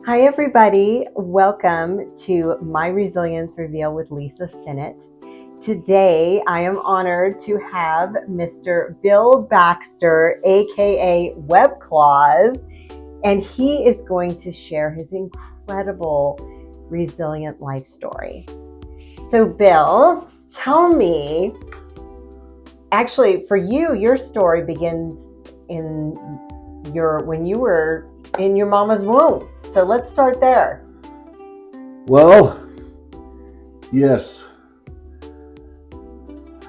Hi, everybody. Welcome to My Resilience Reveal with Lisa Sinnott. Today, I am honored to have Mr. Bill Baxter, aka Web Claws, and he is going to share his incredible resilient life story. So, Bill, tell me, actually, for you, your story begins when you were in your mama's womb. So let's start there. Well, yes.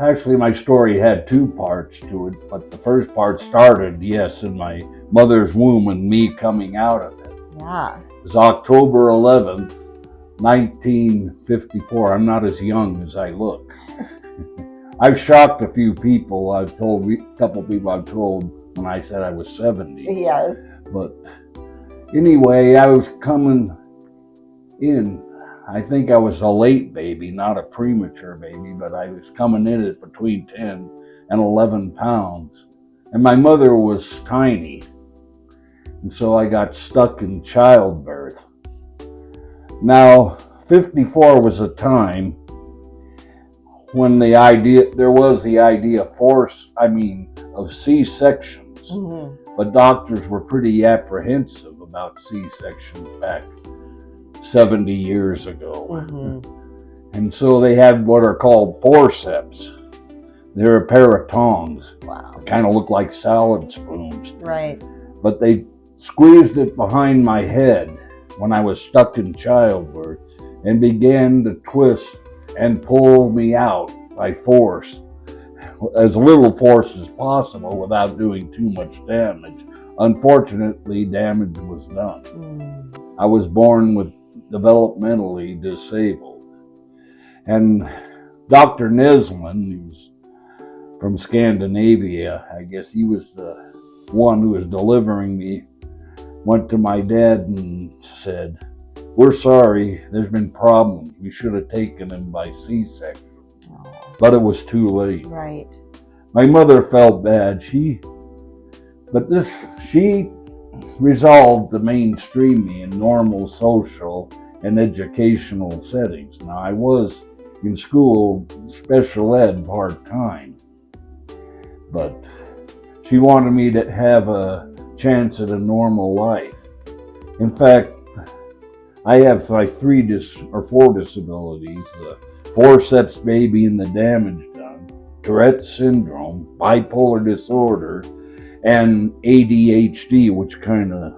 Actually, my story had two parts to it, but the first part started, yes, in my mother's womb and me coming out of it. Yeah. It was October 11th, 1954. I'm not as young as I look. I've shocked a few people. A couple people I've told when I said I was 70. Yes. But anyway, I was coming in. I think I was a late baby, not a premature baby, but I was coming in at between 10 and 11 pounds. And my mother was tiny. And so I got stuck in childbirth. Now, 54 was a time when there was the idea of C-sections. Mm-hmm. But doctors were pretty apprehensive about C-sections back 70 years ago. Mm-hmm. And so they had what are called forceps. They're a pair of tongs. Wow. Kind of look like salad spoons. Right. But they squeezed it behind my head when I was stuck in childbirth and began to twist and pull me out by force, as little force as possible without doing too much damage. Unfortunately, damage was done. I was born with developmentally disabled. And Dr. Neslin, he was from Scandinavia, I guess he was the one who was delivering me, went to my dad and said, "We're sorry, there's been problems. We should have taken him by C-section." But it was too late. Right. My mother felt bad. She resolved to mainstream me in normal social and educational settings. Now, I was in school, special ed part-time, but she wanted me to have a chance at a normal life. In fact, I have like 3 or 4 disabilities: the forceps baby and the damage done, Tourette's syndrome, bipolar disorder, and ADHD, which kind of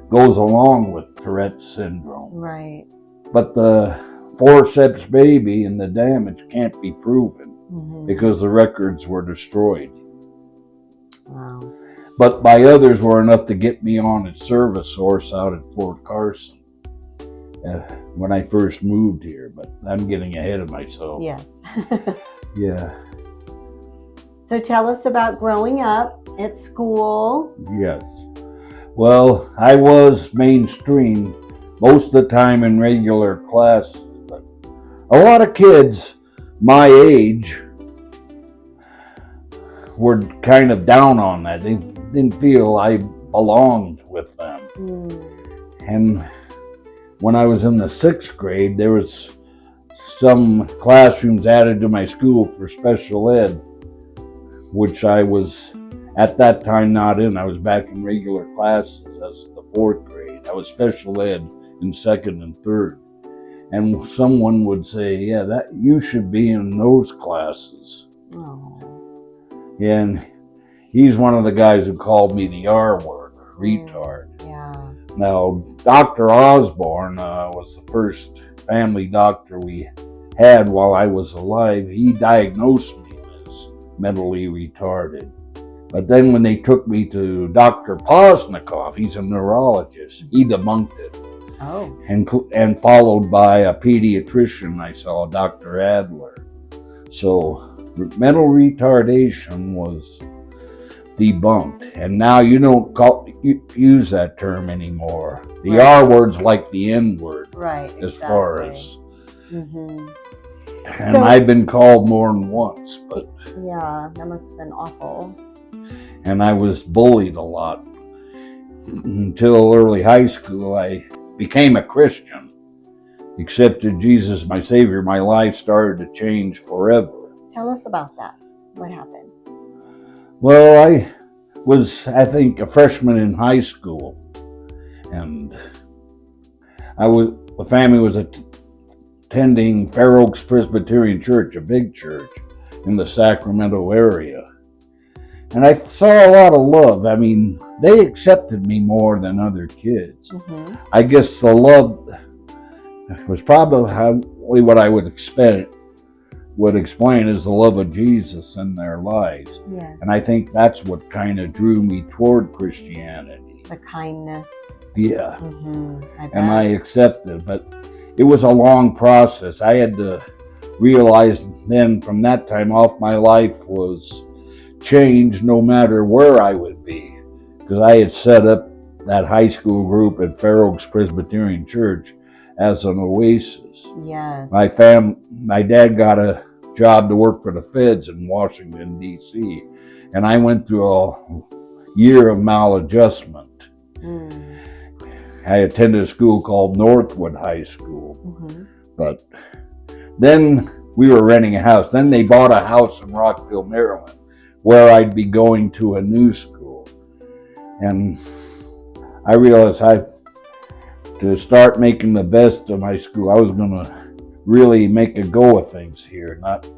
goes along with Tourette's syndrome. Right. But the forceps baby and the damage can't be proven because the records were destroyed. Wow. But by others were enough to get me on at Service Source out at Fort Carson when I first moved here. But I'm getting ahead of myself. Yes. Yeah. So tell us about growing up at school. Yes. Well, I was mainstream most of the time in regular classes, but a lot of kids my age were kind of down on that. They didn't feel I belonged with them. And when I was in the 6th grade, there was some classrooms added to my school for special ed, which I was at that time not in. I was back in regular classes. That's the 4th grade. I was special ed in 2nd and 3rd. And someone would say, "Yeah, that you should be in those classes." Oh. And he's one of the guys who called me the R word, retard. Yeah. Now, Dr. Osborne was the first family doctor we had while I was alive. He diagnosed me as mentally retarded. But then when they took me to Dr. Posnikoff, he's a neurologist, he debunked it. Oh. And followed by a pediatrician I saw, Dr. Adler. So mental retardation was debunked. And now you don't use that term anymore. The Right. R word's like the N word. Right. As far as. Mm-hmm. And I've been called more than once, but. Yeah, that must have been awful. And I was bullied a lot. Until early high school, I became a Christian, accepted Jesus my Savior, my life started to change forever. Tell us about that. What happened? Well, I was, I think, a freshman in high school, and the family was attending Fair Oaks Presbyterian Church, a big church in the Sacramento area. And I saw a lot of love. I mean, they accepted me more than other kids. Mm-hmm. I guess the love was probably what I would explain as the love of Jesus in their lives. Yes. And I think that's what kind of drew me toward Christianity. The kindness. Yeah. Mm-hmm. And I accepted, but it was a long process. I had to realize then from that time off my life was changed no matter where I would be, because I had set up that high school group at Fair Oaks Presbyterian Church as an oasis. Yes. My dad got a job to work for the feds in Washington, D.C., and I went through a year of maladjustment. Mm. I attended a school called Northwood High School, Mm-hmm. but then we were renting a house. Then they bought a house in Rockville, Maryland, where I'd be going to a new school. And I realized to start making the best of my school, I was going to really make a go of things here, not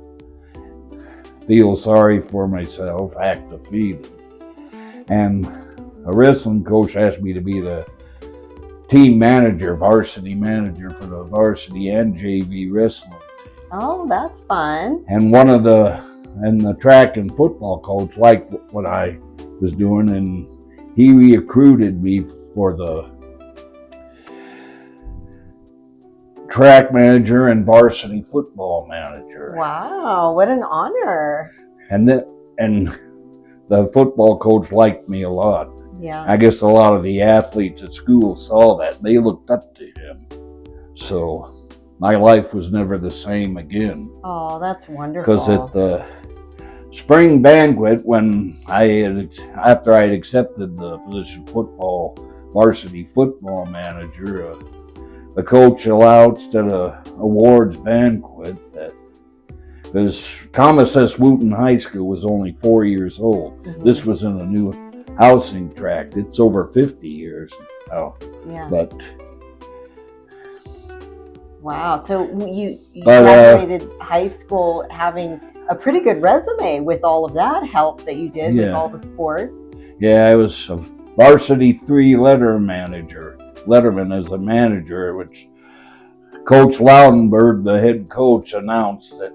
feel sorry for myself, act defeated. And a wrestling coach asked me to be the team manager, varsity manager for the varsity and JV wrestling. Oh, that's fun. And the track and football coach liked what I was doing, and he recruited me for the track manager and varsity football manager. Wow, what an honor. And the football coach liked me a lot. Yeah. I guess a lot of the athletes at school saw that. They looked up to him. So my life was never the same again. Oh, that's wonderful. Because at the spring banquet, after I had accepted the position varsity football manager, the coach announced at a awards banquet that, because Thomas S. Wooten High School was only 4 years old. Mm-hmm. This was in a new housing tract. It's over 50 years now. Yeah. But wow. So you graduated high school having a pretty good resume with all of that help that you did with all the sports. Yeah, I was a varsity 3 letterman as a manager, which Coach Loudenberg, the head coach, announced that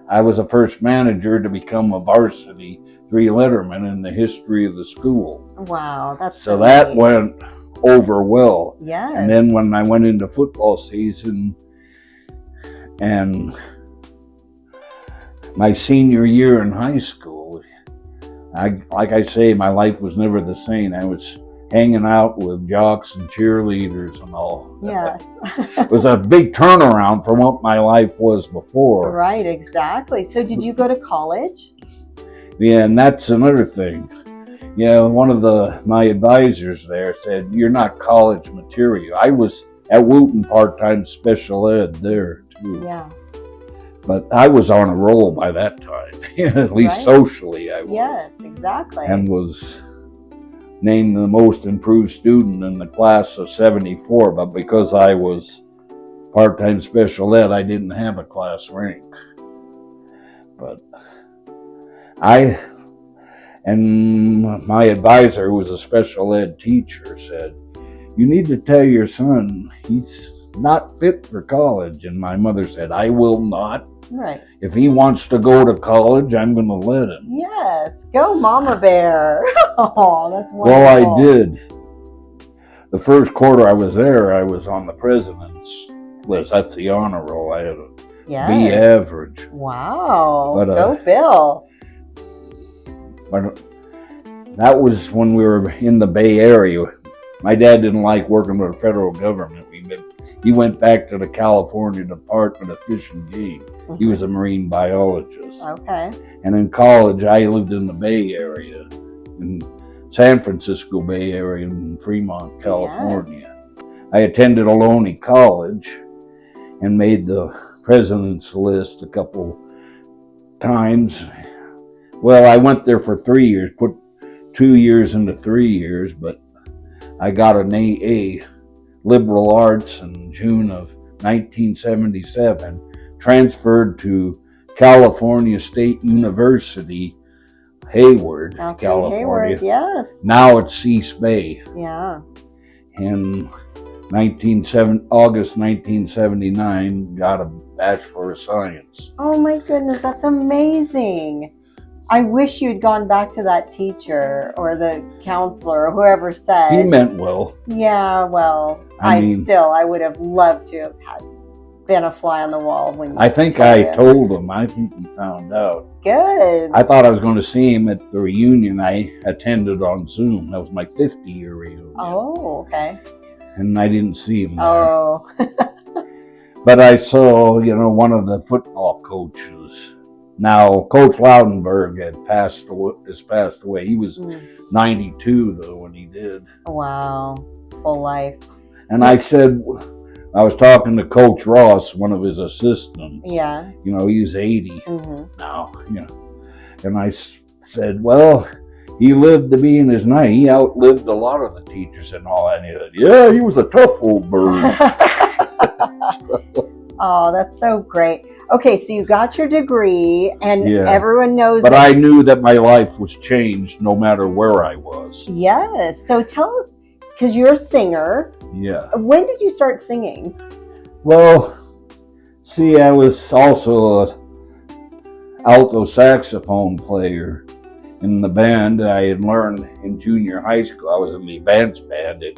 I was the first manager to become a varsity 3 letterman in the history of the school. Wow, that's so that went over well. Yes. And then when I went into football season and my senior year in high school, like I say, my life was never the same. I was hanging out with jocks and cheerleaders and all. Yes. It was a big turnaround from what my life was before. Right, exactly. So did you go to college? Yeah, and that's another thing. One of my advisors there said, "You're not college material." I was at Wooten part-time special ed there too. Yeah. But I was on a roll by that time. At least socially I was. Yes, exactly. And was named the most improved student in the class of 74, but because I was part-time special ed, I didn't have a class rank. But and my advisor, who was a special ed teacher, said, "You need to tell your son he's not fit for college." And my mother said, "I will not. Right. If he wants to go to college, I'm going to let him." Yes. Go Mama Bear. Oh, that's wonderful. Well, I did. The first quarter I was there, I was on the president's list. That's the honor roll. I had a B average. Wow. But, go Bill. But that was when we were in the Bay Area. My dad didn't like working with the federal government. He went back to the California Department of Fish and Game. Mm-hmm. He was a marine biologist. Okay. And in college, I lived in the Bay Area, in San Francisco Bay Area, in Fremont, California. Yes. I attended Ohlone College and made the president's list a couple times. Well, I went there for 3 years, put 2 years into 3 years, but I got an AA liberal arts in June of 1977, transferred to California State University, Hayward, California. Hayward, yes. Now it's East Bay. Yeah. In August 1979, got a Bachelor of Science. Oh my goodness, that's amazing. I wish you'd gone back to that teacher or the counselor or whoever said. He meant well. Yeah, well, I would have loved to have been a fly on the wall when you I think I told him. I think he found out. Good. I thought I was going to see him at the reunion I attended on Zoom. That was my 50-year reunion. Oh, okay. And I didn't see him there. Oh. But I saw, one of the football coaches. Now, Coach Loudenberg has passed away. He was 92, though, when he did. Wow. Full life. And I said, I was talking to Coach Ross, one of his assistants. Yeah. He's 80 now, And I said, well, he lived to be in his 90s. He outlived a lot of the teachers and all that. And he said, yeah, he was a tough old bird. Oh, that's so great. Okay, so you got your degree, and everyone knows. But I knew that my life was changed no matter where I was. Yes. So tell us, because you're a singer. Yeah. When did you start singing? Well, see, I was also an alto saxophone player in the band I had learned in junior high school. I was in the advanced band at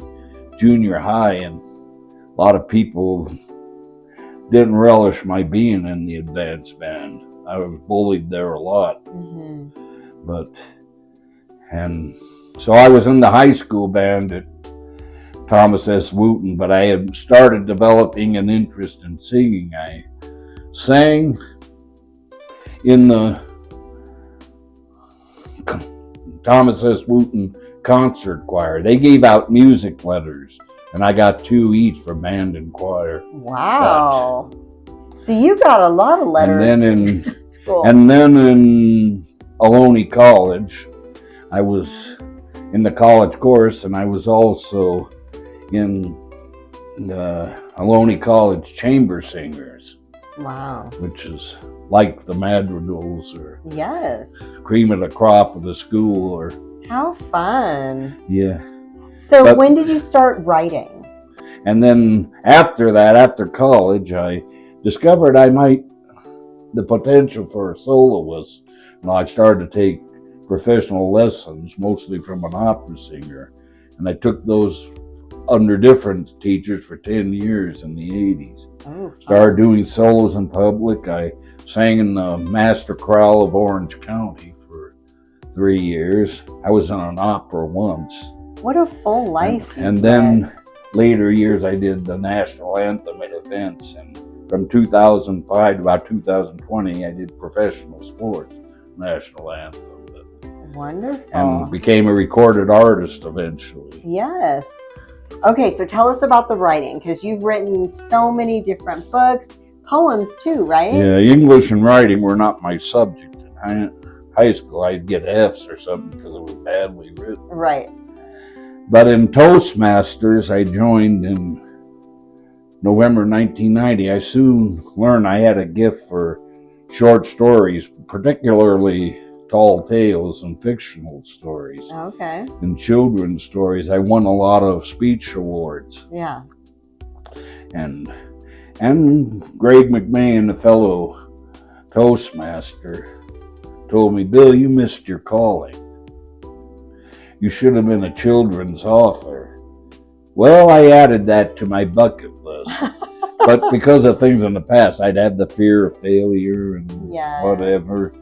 junior high, and a lot of people didn't relish my being in the advanced band. I was bullied there a lot. And so I was in the high school band at Thomas S. Wooten, but I had started developing an interest in singing. I sang in the Thomas S. Wooten concert choir. They gave out music letters, and I got 2 each for band and choir. Wow. So you got a lot of letters. And then in Ohlone College, I was in the college course, and I was also in the Ohlone College Chamber Singers. Wow. Which is like the Madrigals or Cream of the Crop of the school. Or how fun. Yeah. So when did you start writing? And then after that, after college, I discovered the potential for a soloist. And I started to take professional lessons, mostly from an opera singer. And I took those under different teachers for 10 years in the 80s. Started doing solos in public. I sang in the Master Chorale of Orange County for 3 years. I was in an opera once. What a full life. And then later years I did the national anthem at events. And from 2005 to about 2020, I did professional sports national anthem. Wonderful. And became a recorded artist eventually. Yes. Okay, so tell us about the writing, because you've written so many different books, poems too, right? Yeah, English and writing were not my subject. In high school, I'd get F's or something because it was badly written. Right. But in Toastmasters, I joined in November 1990. I soon learned I had a gift for short stories, particularly tall tales and fictional stories. Okay. And children's stories. I won a lot of speech awards. Yeah. And Greg McMahon, a fellow Toastmaster, told me, Bill, you missed your calling. You should have been a children's author. Well, I added that to my bucket list. But because of things in the past, I'd had the fear of failure and whatever.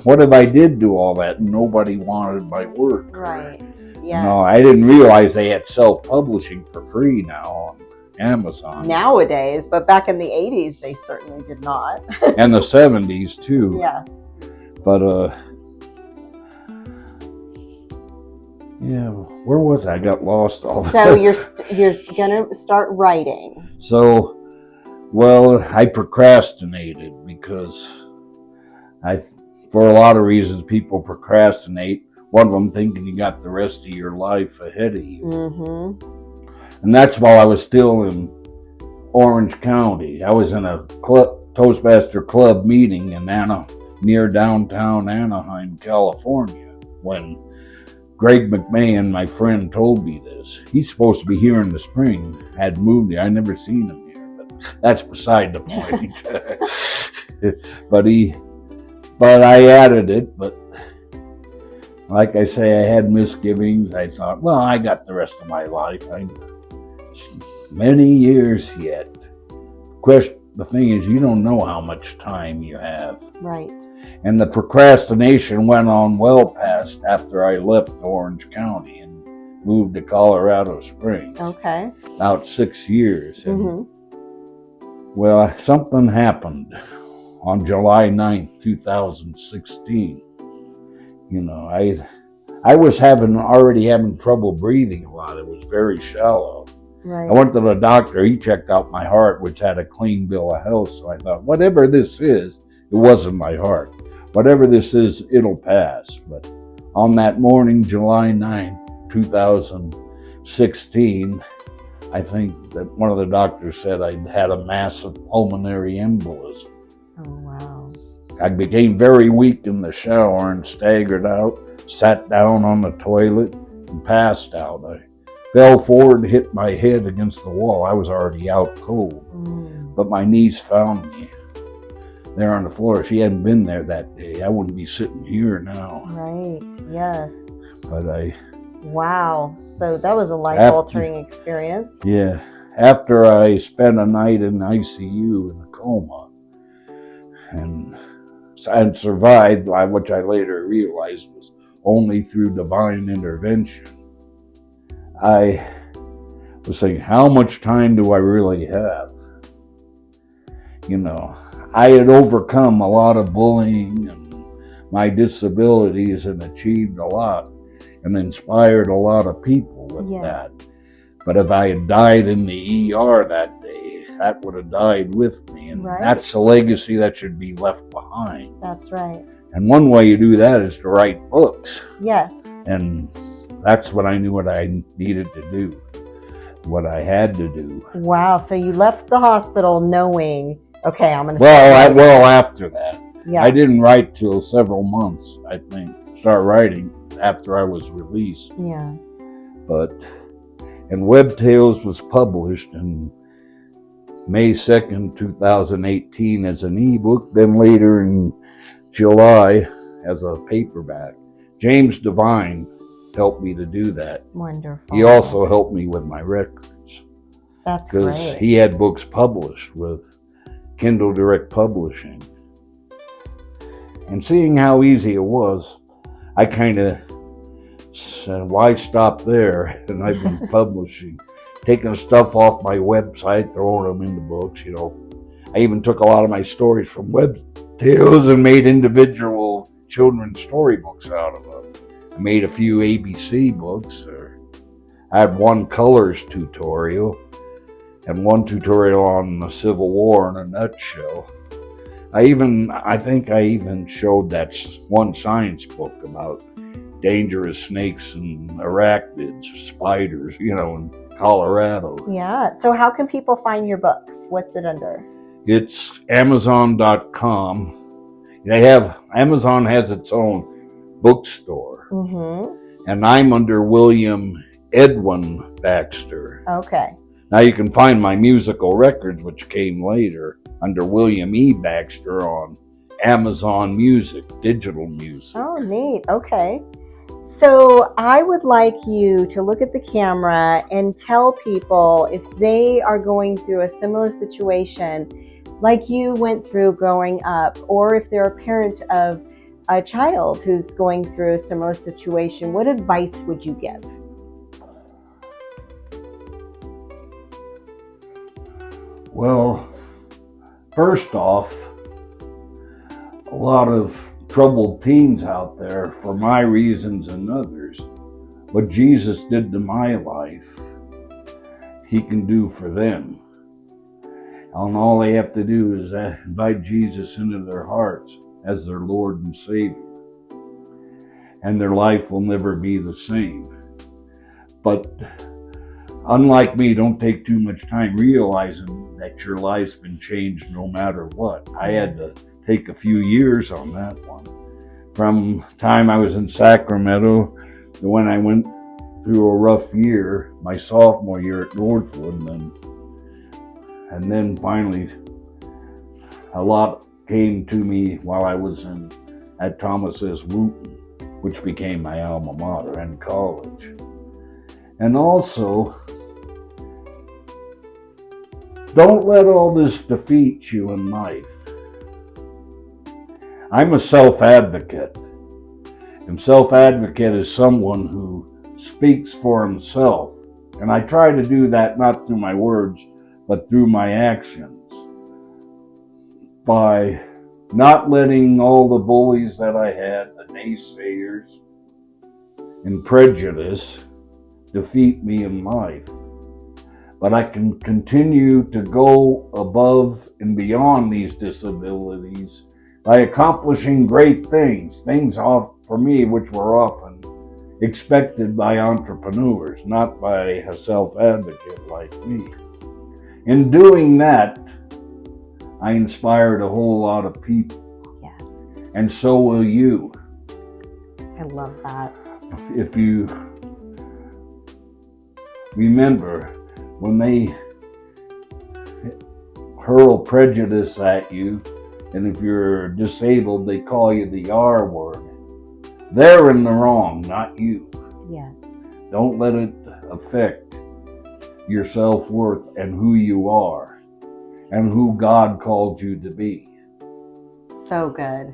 What if I did do all that and nobody wanted my work? Right. Yeah. No, I didn't realize they had self-publishing for free now on Amazon. Nowadays, but back in the 80s, they certainly did not. And the 70s too. Yeah. But Yeah, where was I? I got lost all the So time. you're gonna start writing. So, well, I procrastinated because for a lot of reasons, people procrastinate. One of them thinking you got the rest of your life ahead of you. Mm-hmm. And that's while I was still in Orange County. I was in a Toastmaster Club meeting near downtown Anaheim, California, when Greg McMahon, my friend, told me this. He's supposed to be here in the spring. Had moved here. I never seen him here, but that's beside the point. but I added it. But like I say, I had misgivings. I thought, well, I got the rest of my life. Many years yet. The thing is, you don't know how much time you have. Right. And the procrastination went on well past after I left Orange County and moved to Colorado Springs. Okay. About 6 years. And, Mm-hmm. well, something happened on July 9th, 2016. You know, I was already having trouble breathing a lot. It was very shallow. Right. I went to the doctor. He checked out my heart, which had a clean bill of health. So I thought, whatever this is, it wasn't my heart. Whatever this is, it'll pass. But on that morning, July 9, 2016, I think that one of the doctors said I'd had a massive pulmonary embolism. Oh, wow. I became very weak in the shower and staggered out, sat down on the toilet, and passed out. I fell forward and hit my head against the wall. I was already out cold. But my niece found me there on the floor. If she hadn't been there that day, I wouldn't be sitting here now. Right. Yes. But Wow. So that was a life-altering experience. Yeah. After I spent a night in ICU in a coma and survived, which I later realized was only through divine intervention, I was thinking, how much time do I really have? You know, I had overcome a lot of bullying and my disabilities and achieved a lot and inspired a lot of people with that. But if I had died in the ER that day, that would have died with me. And that's a legacy that should be left behind. That's right. And one way you do that is to write books. Yes. And that's what I knew what I needed to do, what I had to do. Wow. So you left the hospital knowing, okay, I'm going to Well, after that. Yeah. I didn't write till several months, I think, start writing after I was released. Yeah. And Web Tales was published in May 2nd, 2018 as an ebook, then later in July as a paperback. James Devine helped me to do that. Wonderful. He also helped me with my records. That's great. Because he had books published with Kindle Direct Publishing. And seeing how easy it was, I kind of said, why stop there? And I've been publishing, taking stuff off my website, throwing them into books, you know. I even took a lot of my stories from Web Tales and made individual children's storybooks out of them. I made a few ABC books. I had one colors tutorial and one tutorial on the Civil War in a nutshell. I think I even showed that one science book about dangerous snakes and arachnids, spiders, you know, in Colorado. Yeah. So how can people find your books? What's it under? It's Amazon.com. Amazon has its own bookstore. And I'm under William Edwin Baxter. Okay. Now you can find my musical records, which came later, under William E. Baxter on Amazon Music, digital music. Oh, neat. Okay. So I would like you to look at the camera and tell people if they are going through a similar situation like you went through growing up, or if they're a parent of a child who's going through a similar situation, what advice would you give? Well, first off, a lot of troubled teens out there, for my reasons and others, what Jesus did to my life, he can do for them. And all they have to do is invite Jesus into their hearts as their Lord and Savior. And their life will never be the same. But unlike me, don't take too much time realizing that your life's been changed no matter what. I had to take a few years on that one. From time I was in Sacramento to when I went through a rough year, my sophomore year at Northwood, and then finally a lot came to me while I was at Thomas S. Wooten, which became my alma mater and college. And also, don't let all this defeat you in life. I'm a self-advocate, and self-advocate is someone who speaks for himself. And I try to do that not through my words, but through my actions. By not letting all the bullies that I had, the naysayers and prejudice, defeat me in life. But I can continue to go above and beyond these disabilities by accomplishing great things for me which were often expected by entrepreneurs, not by a self-advocate like me. In doing that, I inspired a whole lot of people. Yes. And so will you. I love that. If you remember, when they hurl prejudice at you, and if you're disabled, they call you the R word. They're in the wrong, not you. Yes. Don't let it affect your self-worth and who you are and who God called you to be. So good.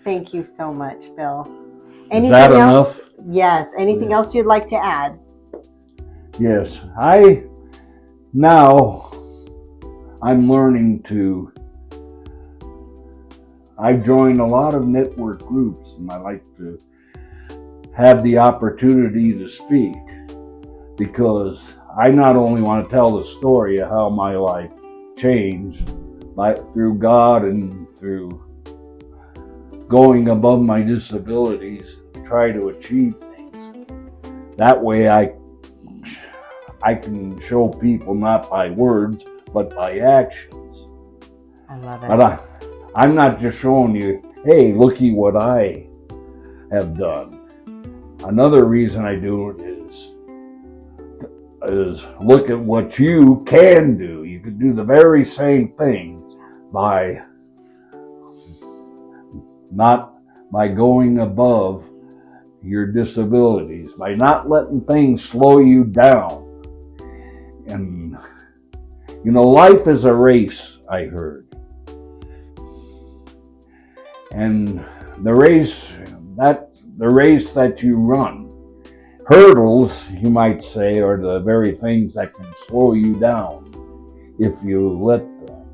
Thank you so much, Bill. Is that enough? Yes. Anything else you'd like to add? Yes. I'm learning to I join a lot of network groups, and I like to have the opportunity to speak, because I not only want to tell the story of how my life changed through God and through going above my disabilities to try to achieve things. That way I can show people not by words, but by actions. I love it. But I'm not just showing you, hey, looky what I have done. Another reason I do it is look at what you can do. You can do the very same thing by going above your disabilities, by not letting things slow you down. And life is a race, I heard. And the race that you run, hurdles, you might say, are the very things that can slow you down if you let them.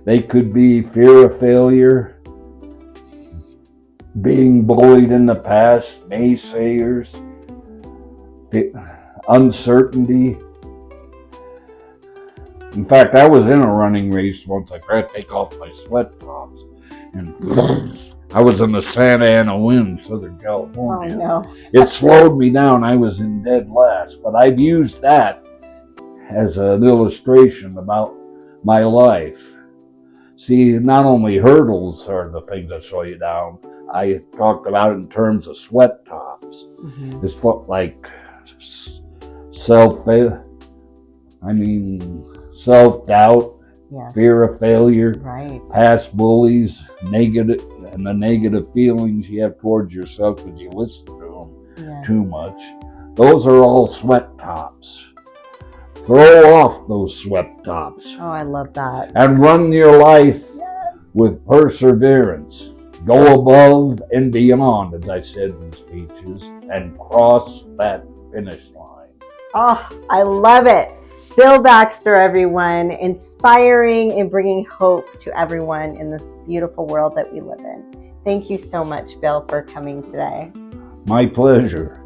They could be fear of failure, being bullied in the past, naysayers, uncertainty. In fact, I was in a running race once. I tried to take off my sweat tops, and I was in the Santa Ana wind, Southern California. Oh, no. It slowed me down. I was in dead last. But I've used that as an illustration about my life. See, not only hurdles are the things that slow you down. I talked about it in terms of sweat tops. Mm-hmm. It's like self-doubt, yes. Fear of failure, right. Past bullies, the negative feelings you have towards yourself because you listen to them, yes. Too much. Those are all sweat tops. Throw off those sweat tops. Oh, I love that. And run your life, yes. With perseverance. Go above and beyond, as I said in speeches, and cross that finish line. Oh, I love it. Bill Baxter, everyone, inspiring and bringing hope to everyone in this beautiful world that we live in. Thank you so much, Bill, for coming today. My pleasure.